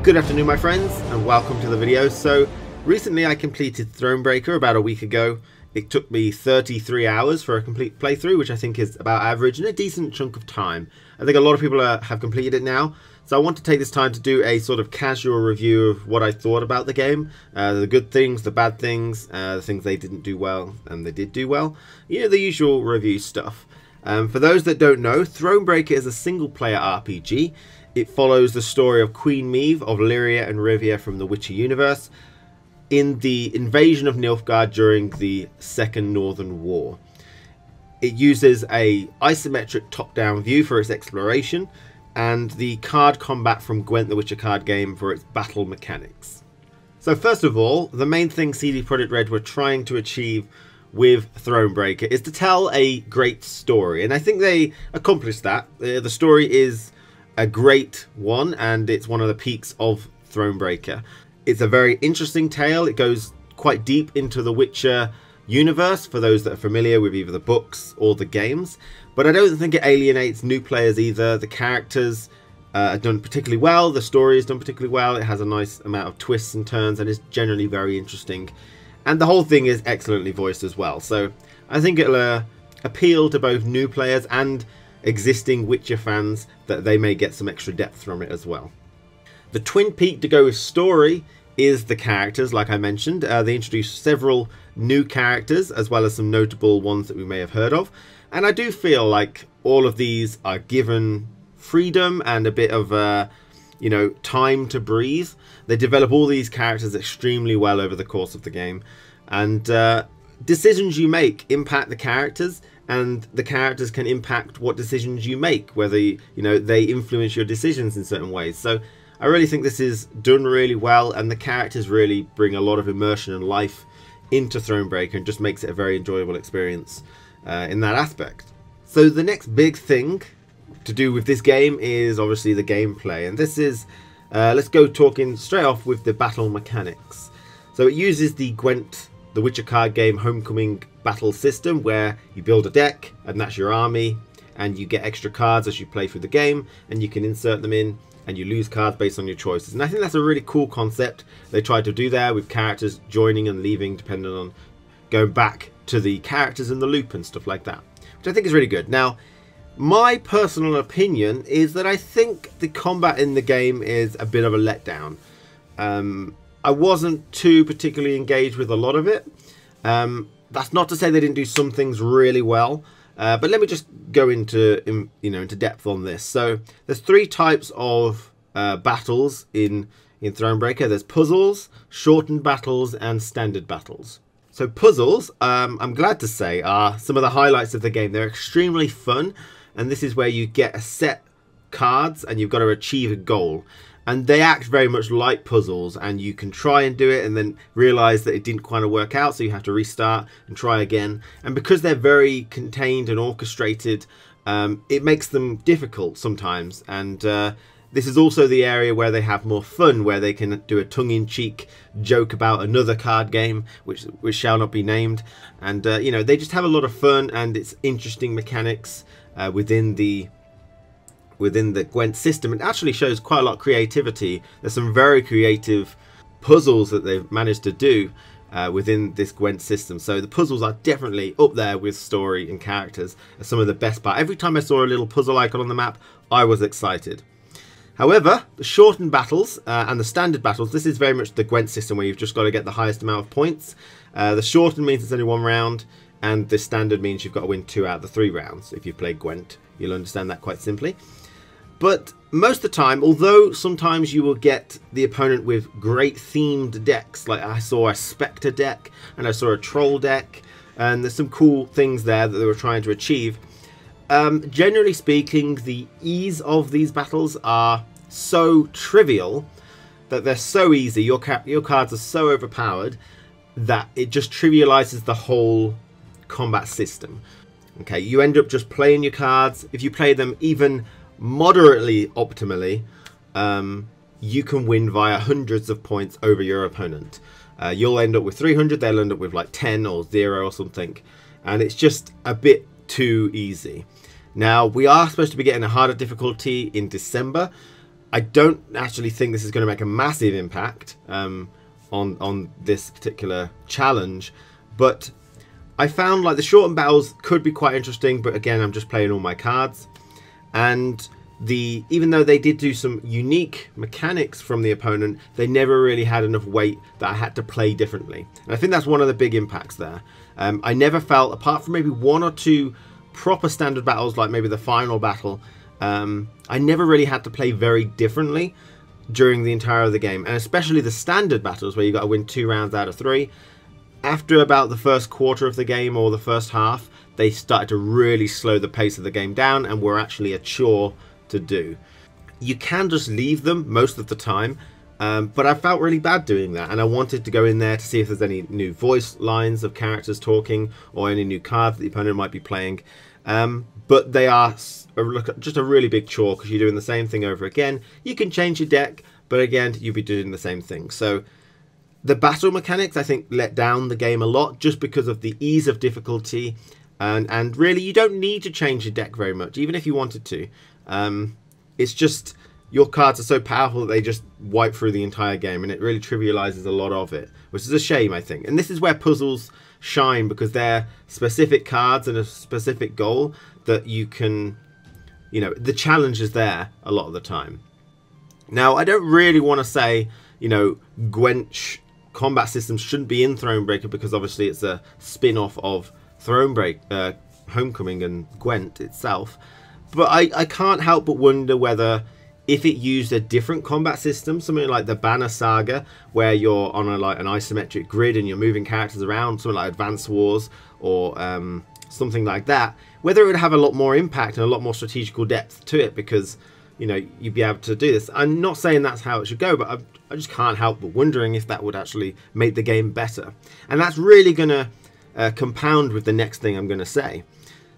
Good afternoon, my friends, and welcome to the video. So recently I completed Thronebreaker about a week ago. It took me 33 hours for a complete playthrough, which I think is about average and a decent chunk of time. I think a lot of people have completed it now, so I want to take this time to do a sort of casual review of what I thought about the game, the good things, the bad things, the things they didn't do well and they did do well, you know, the usual review stuff. For those that don't know, Thronebreaker is a single-player RPG. It follows the story of Queen Meve of Lyria and Rivia from the Witcher universe in the invasion of Nilfgaard during the Second Northern War. It uses a isometric top-down view for its exploration and the card combat from Gwent, the Witcher card game, for its battle mechanics. So first of all, the main thing CD Projekt Red were trying to achieve with Thronebreaker is to tell a great story, and I think they accomplished that. The story is a great one, and it's one of the peaks of Thronebreaker. It's a very interesting tale. It goes quite deep into the Witcher universe for those that are familiar with either the books or the games, but I don't think it alienates new players either. The characters are done particularly well, the story is done particularly well, it has a nice amount of twists and turns and is generally very interesting, and the whole thing is excellently voiced as well. So I think it'll appeal to both new players and existing Witcher fans, that they may get some extra depth from it as well. The twin peak to go with story is the characters, like I mentioned. They introduced several new characters as well as some notable ones that we may have heard of, and I do feel like all of these are given freedom and a bit of you know, time to breathe. They develop all these characters extremely well over the course of the game, and decisions you make impact the characters, and the characters can impact what decisions you make, whether you know, they influence your decisions in certain ways. So I really think this is done really well, and the characters really bring a lot of immersion and life into Thronebreaker and just makes it a very enjoyable experience in that aspect. So the next big thing to do with this game is obviously the gameplay, and this is let's go talking straight off with the battle mechanics. So it uses the Gwent, the Witcher card game Homecoming battle system, where you build a deck and that's your army, and you get extra cards as you play through the game, and you can insert them in and you lose cards based on your choices. And I think that's a really cool concept they tried to do there, with characters joining and leaving depending on going back to the characters in the loop and stuff like that, which I think is really good. Now, my personal opinion is that I think the combat in the game is a bit of a letdown. I wasn't too particularly engaged with a lot of it. That's not to say they didn't do some things really well, but let me just go into depth on this. So there's three types of battles in Thronebreaker. There's puzzles, shortened battles, and standard battles. So puzzles, I'm glad to say, are some of the highlights of the game. They're extremely fun, and this is where you get a set cards and you've got to achieve a goal. And they act very much like puzzles, and you can try and do it and then realize that it didn't quite work out, so you have to restart and try again. And because they're very contained and orchestrated, it makes them difficult sometimes. And this is also the area where they have more fun, where they can do a tongue-in-cheek joke about another card game which shall not be named. And you know, they just have a lot of fun, and it's interesting mechanics within the Gwent system. It actually shows quite a lot of creativity. There's some very creative puzzles that they've managed to do within this Gwent system. So the puzzles are definitely up there with story and characters as some of the best part. Every time I saw a little puzzle icon on the map, I was excited. However, the shortened battles and the standard battles, this is very much the Gwent system where you've just got to get the highest amount of points. The shortened means it's only one round, and the standard means you've got to win 2 out of the 3 rounds. If you play Gwent, you'll understand that quite simply. But most of the time, although sometimes you will get the opponent with great themed decks, like I saw a Spectre deck and I saw a Troll deck, and there's some cool things there that they were trying to achieve. Generally speaking, the ease of these battles are so trivial that they're so easy, your cards are so overpowered that it just trivializes the whole combat system. Okay, you end up just playing your cards. If you play them even moderately optimally, you can win via hundreds of points over your opponent. You'll end up with 300, they'll end up with like 10 or 0 or something, and it's just a bit too easy. Now, we are supposed to be getting a harder difficulty in December. I don't actually think this is going to make a massive impact on this particular challenge, but I found like the shortened battles could be quite interesting, but again, I'm just playing all my cards. And even though they did do some unique mechanics from the opponent, they never really had enough weight that I had to play differently. And I think that's one of the big impacts there. I never felt, apart from maybe one or two proper standard battles, like maybe the final battle, I never really had to play very differently during the entire of the game. And especially the standard battles where you got to win 2 rounds out of 3. After about the first quarter of the game or the first half, they started to really slow the pace of the game down and were actually a chore to do. You can just leave them most of the time, but I felt really bad doing that, and I wanted to go in there to see if there's any new voice lines of characters talking or any new cards that the opponent might be playing. But they are just a really big chore because you're doing the same thing over again. You can change your deck, but again, you'll be doing the same thing. So the battle mechanics, I think, let down the game a lot just because of the ease of difficulty. And really, you don't need to change your deck very much, even if you wanted to. It's just your cards are so powerful that they just wipe through the entire game, and it really trivializes a lot of it, which is a shame, I think. And this is where puzzles shine, because they're specific cards and a specific goal that you can, you know, the challenge is there a lot of the time. Now, I don't really want to say, you know, Gwent combat systems shouldn't be in Thronebreaker, because obviously it's a spin-off of Thronebreaker, Homecoming and Gwent itself. But I can't help but wonder whether if it used a different combat system, something like the Banner Saga, where you're on an isometric grid and you're moving characters around, something like Advance Wars or something like that, whether it would have a lot more impact and a lot more strategical depth to it, because, you know, you'd be able to do this. I'm not saying that's how it should go, but I just can't help but wondering if that would actually make the game better. And that's really going to compound with the next thing I'm going to say.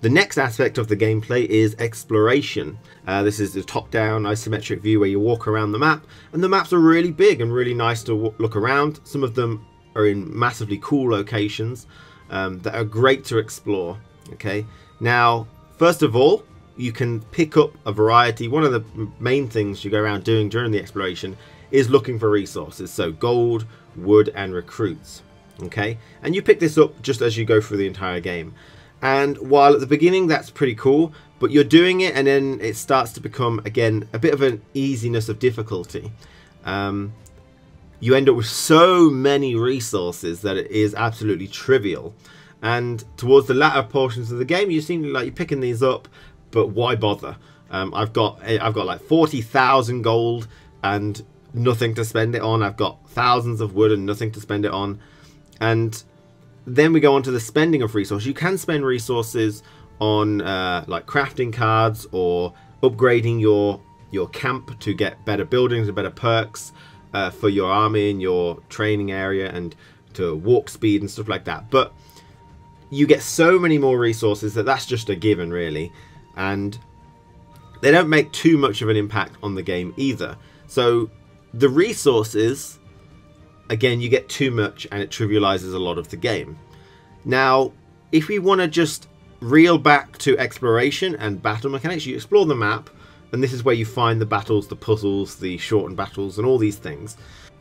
The next aspect of the gameplay is exploration. This is the top-down isometric view where you walk around the map, and the maps are really big and really nice to look around. Some of them are in massively cool locations that are great to explore. Okay, now first of all, you can pick up a variety. One of the main things you go around doing during the exploration is looking for resources, so gold, wood, and recruits. Okay, and you pick this up just as you go through the entire game. And while at the beginning that's pretty cool, but you're doing it and then it starts to become, again, a bit of an easiness of difficulty. You end up with so many resources that it is absolutely trivial. And towards the latter portions of the game, you seem like you're picking these up, but why bother? I've got like 40,000 gold and nothing to spend it on. I've got thousands of wood and nothing to spend it on. And then we go on to the spending of resources. You can spend resources on like crafting cards or upgrading your camp to get better buildings and better perks for your army and your training area and to walk speed and stuff like that. But you get so many more resources that that's just a given, really. And they don't make too much of an impact on the game either. So the resources, again, you get too much and it trivializes a lot of the game. Now, if we want to just reel back to exploration and battle mechanics, you explore the map, and this is where you find the battles, the puzzles, the shortened battles, and all these things.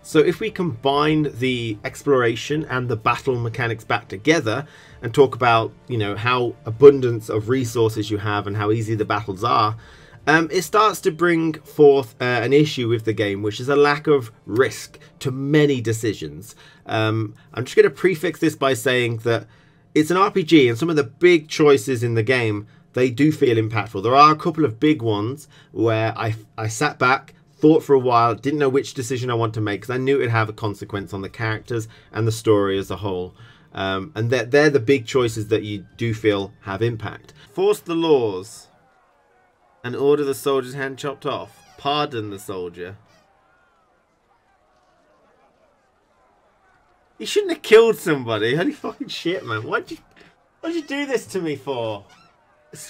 So if we combine the exploration and the battle mechanics back together and talk about, you know, how abundance of resources you have and how easy the battles are, it starts to bring forth an issue with the game, which is a lack of risk to many decisions. I'm just going to prefix this by saying that it's an RPG, and some of the big choices in the game, they do feel impactful. There are a couple of big ones where I sat back, thought for a while, didn't know which decision I want to make, because I knew it would have a consequence on the characters and the story as a whole. And they're the big choices that you do feel have impact. Force the laws and order the soldier's hand chopped off. Pardon the soldier. You shouldn't have killed somebody. Holy fucking shit, man. Why'd you do this to me for?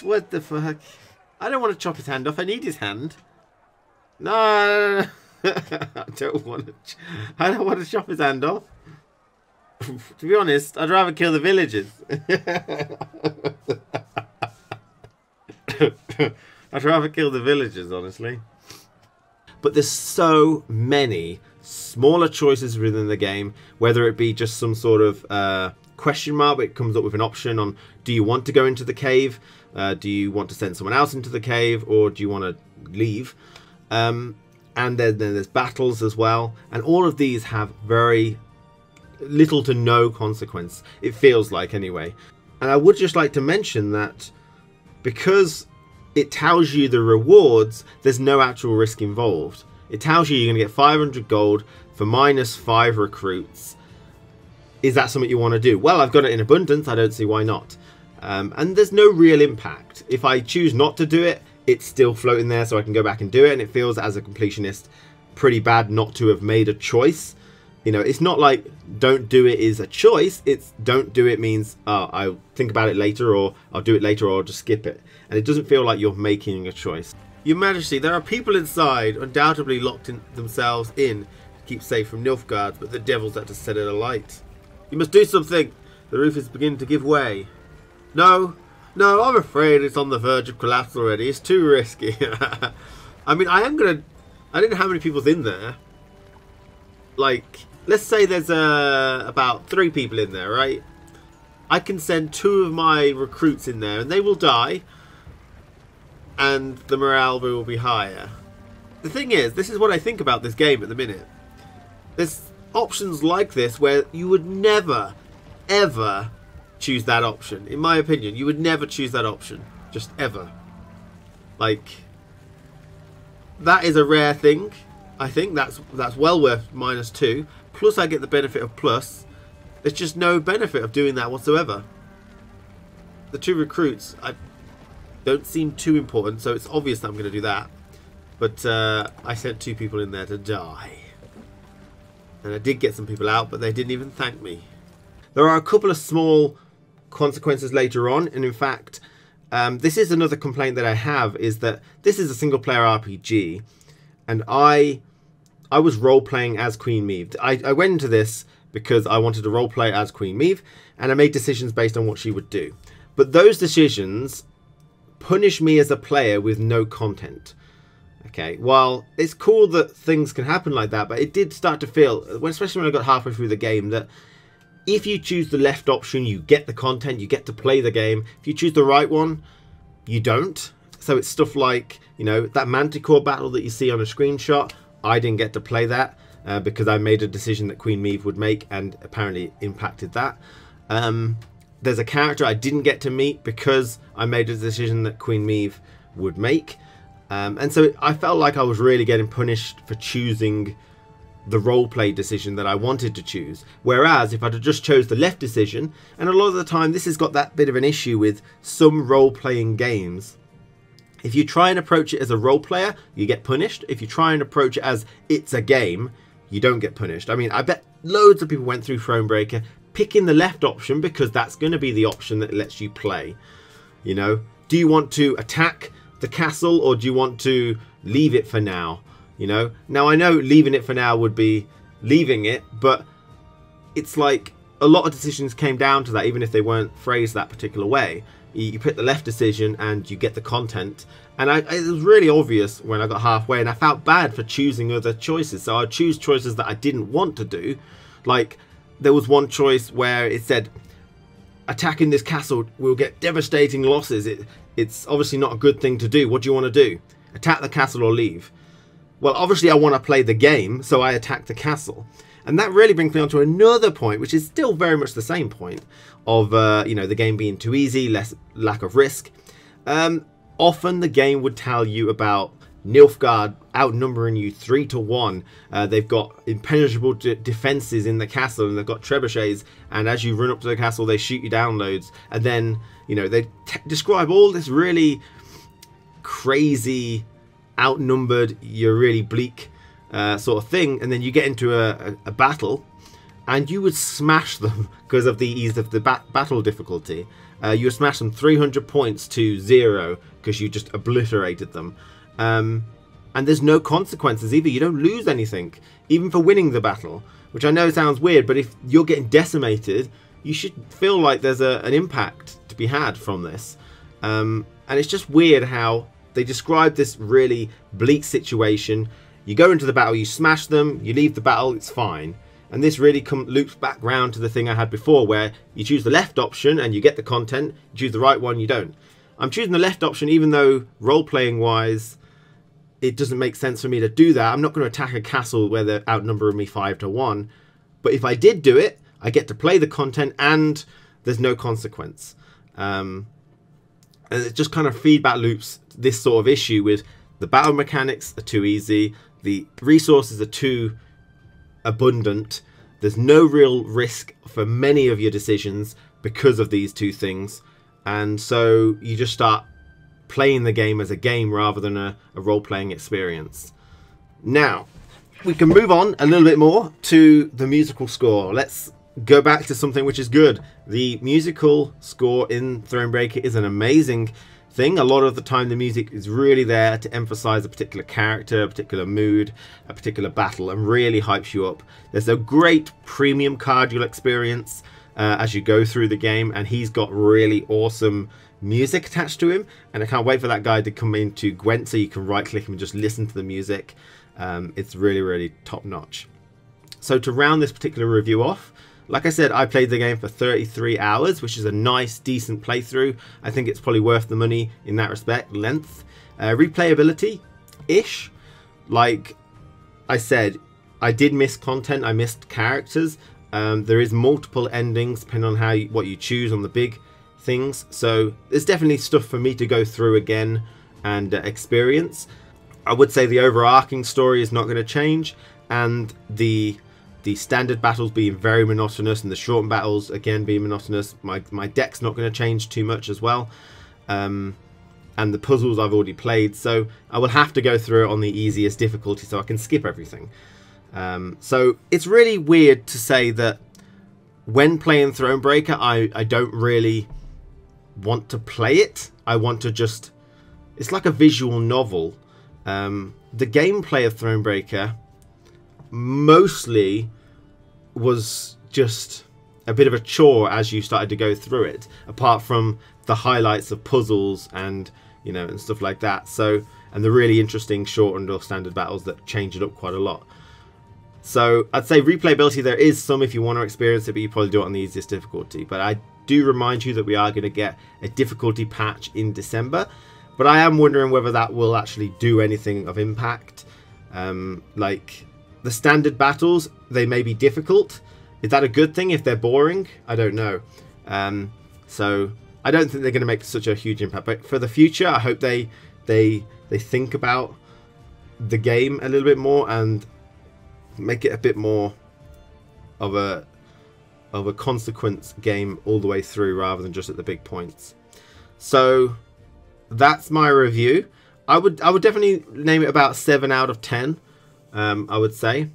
What the fuck? I don't want to chop his hand off. I need his hand. No. I don't want to chop his hand off. To be honest, I'd rather kill the villagers. I'd rather kill the villagers, honestly. but there's so many smaller choices within the game, whether it be just some sort of question mark, it comes up with an option on, do you want to go into the cave, do you want to send someone else into the cave, or do you want to leave? And then there's battles as well, and all of these have very little to no consequence, it feels like anyway. And I would just like to mention that because it tells you the rewards, there's no actual risk involved. It tells you you're going to get 500 gold for -5 recruits. Is that something you want to do? Well, I've got it in abundance, I don't see why not. And there's no real impact. If I choose not to do it, it's still floating there, so I can go back and do it, and it feels, as a completionist, pretty bad not to have made a choice. You know, it's not like don't do it is a choice, it's don't do it means, oh, I'll think about it later, or I'll do it later, or I'll just skip it. And it doesn't feel like you're making a choice. Your Majesty, there are people inside, undoubtedly locked themselves in to keep safe from Nilfgaard, but the devils had to set it alight. You must do something! The roof is beginning to give way. No, I'm afraid it's on the verge of collapse already. It's too risky. I mean, I don't know how many people's in there. Like, let's say there's about 3 people in there, right? I can send 2 of my recruits in there and they will die, and the morale will be higher. The thing is, this is what I think about this game at the minute. There's options like this where you would never, ever choose that option. In my opinion, you would never choose that option. Just ever. Like, that is a rare thing. I think that's well worth -2. Plus I get the benefit of plus. There's just no benefit of doing that whatsoever. The 2 recruits don't seem too important, so it's obvious that I'm going to do that. But I sent 2 people in there to die. And I did get some people out, but they didn't even thank me. There are a couple of small consequences later on, and in fact, this is another complaint that I have, is that this is a single player RPG, and I was role-playing as Queen Maeve. I went into this because I wanted to role-play as Queen Maeve, and I made decisions based on what she would do. But those decisions punish me as a player with no content. Okay, while it's cool that things can happen like that, but it did start to feel, especially when I got halfway through the game, that if you choose the left option, you get the content, you get to play the game. If you choose the right one, you don't. So it's stuff like, you know, that Manticore battle that you see on a screenshot, I didn't get to play that because I made a decision that Queen Maeve would make, and apparently impacted that. There's a character I didn't get to meet because I made a decision that Queen Maeve would make. And so I felt like I was really getting punished for choosing the roleplay decision that I wanted to choose. Whereas if I'd have just chose the left decision, and a lot of the time this has got that bit of an issue with some role-playing games. If you try and approach it as a role player, you get punished. If you try and approach it as it's a game, you don't get punished. I mean, I bet loads of people went through Thronebreaker picking the left option because that's going to be the option that lets you play. You know, do you want to attack the castle, or do you want to leave it for now? You know, now I know leaving it for now would be leaving it, but it's like a lot of decisions came down to that, even if they weren't phrased that particular way. You pick the left decision and you get the content. And it was really obvious when I got halfway, and I felt bad for choosing other choices. So I'd choose choices that I didn't want to do. Like, there was one choice where it said, attacking this castle will get devastating losses. It's obviously not a good thing to do. What do you want to do? Attack the castle or leave? Well, obviously I want to play the game, so I attack the castle. And that really brings me on to another point, which is still very much the same point of, you know, the game being too easy, lack of risk. Often the game would tell you about Nilfgaard outnumbering you 3 to 1. They've got impenetrable defenses in the castle, and they've got trebuchets, and as you run up to the castle, they shoot you down loads. And then, you know, they describe all this really crazy, outnumbered, you're really bleak sort of thing, and then you get into a battle, and you would smash them because of the ease of the battle difficulty. You would smash them 300 points to 0 because you just obliterated them. And there's no consequences either. You don't lose anything, even for winning the battle, which I know sounds weird, but if you're getting decimated, you should feel like there's an impact to be had from this. And it's just weird how they describe this really bleak situation. You go into the battle, you smash them, you leave the battle, it's fine. And this really loops back round to the thing I had before, where you choose the left option and you get the content, you choose the right one, you don't. I'm choosing the left option even though role-playing wise it doesn't make sense for me to do that. I'm not going to attack a castle where they're outnumbering me 5-1. But if I did do it, I get to play the content and there's no consequence. And it just kind of feedback loops this sort of issue with the battle mechanics are too easy, the resources are too abundant, there's no real risk for many of your decisions because of these two things, and so you just start playing the game as a game rather than a role-playing experience. Now, we can move on a little bit more to the musical score. Let's go back to something which is good. The musical score in Thronebreaker is an amazing thing. A lot of the time the music is really there to emphasize a particular character, a particular mood, a particular battle, and really hypes you up. There's a great premium card you'll experience as you go through the game, and he's got really awesome music attached to him, and I can't wait for that guy to come into Gwent so you can right click him and just listen to the music. It's really top notch. So to round this particular review off, like I said, I played the game for 33 hours, which is a nice, decent playthrough. I think it's probably worth the money in that respect. Length. Replayability-ish. Like I said, I did miss content. I missed characters. There is multiple endings depending on what you choose on the big things. So there's definitely stuff for me to go through again and experience. I would say the overarching story is not going to change, and the standard battles being very monotonous and the shortened battles again being monotonous. My deck's not going to change too much as well, and the puzzles I've already played, so I will have to go through it on the easiest difficulty so I can skip everything. So it's really weird to say that when playing Thronebreaker I don't really want to play it. I want to just, it's like a visual novel. The gameplay of Thronebreaker mostly was just a bit of a chore as you started to go through it, apart from the highlights of puzzles and and stuff like that. So, and the really interesting shortened or standard battles that change it up quite a lot. So I'd say replayability, there is some if you want to experience it, but you probably do it on the easiest difficulty. But I do remind you that we are going to get a difficulty patch in December, but I am wondering whether that will actually do anything of impact. Like the standard battles, they may be difficult. Is that a good thing if they're boring? I don't know. So I don't think they're going to make such a huge impact. But for the future, I hope they think about the game a little bit more and make it a bit more of a consequence game all the way through rather than just at the big points. So that's my review. I would definitely name it about 7 out of 10. I would say,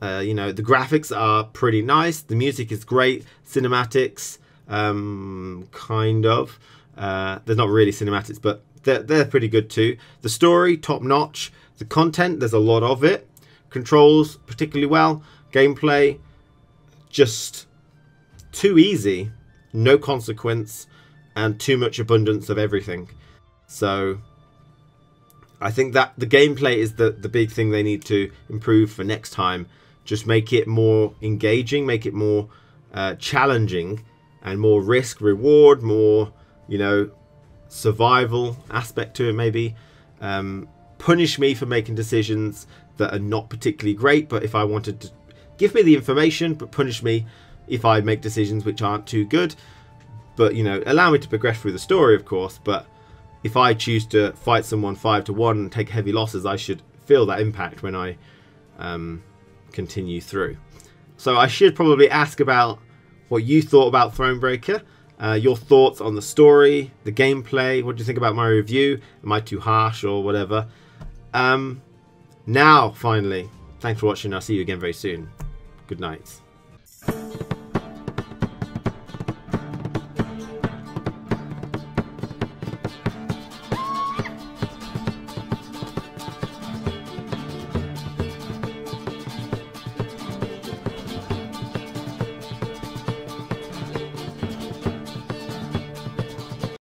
the graphics are pretty nice. The music is great. Cinematics, kind of. They're not really cinematics, but they're pretty good too. The story, top notch. The content, there's a lot of it. Controls, particularly well. Gameplay, just too easy. No consequence, and too much abundance of everything. So I think that the gameplay is the big thing they need to improve for next time. Just make it more engaging, make it more challenging, and more risk reward, more survival aspect to it maybe. Punish me for making decisions that are not particularly great, but if I wanted to, give me the information, but punish me if I make decisions which aren't too good. But allow me to progress through the story, of course. But if I choose to fight someone 5-1 and take heavy losses, I should feel that impact when I continue through. So I should probably ask about what you thought about Thronebreaker, your thoughts on the story, the gameplay. What do you think about my review? Am I too harsh or whatever? Now, finally, thanks for watching. I'll see you again very soon. Good night.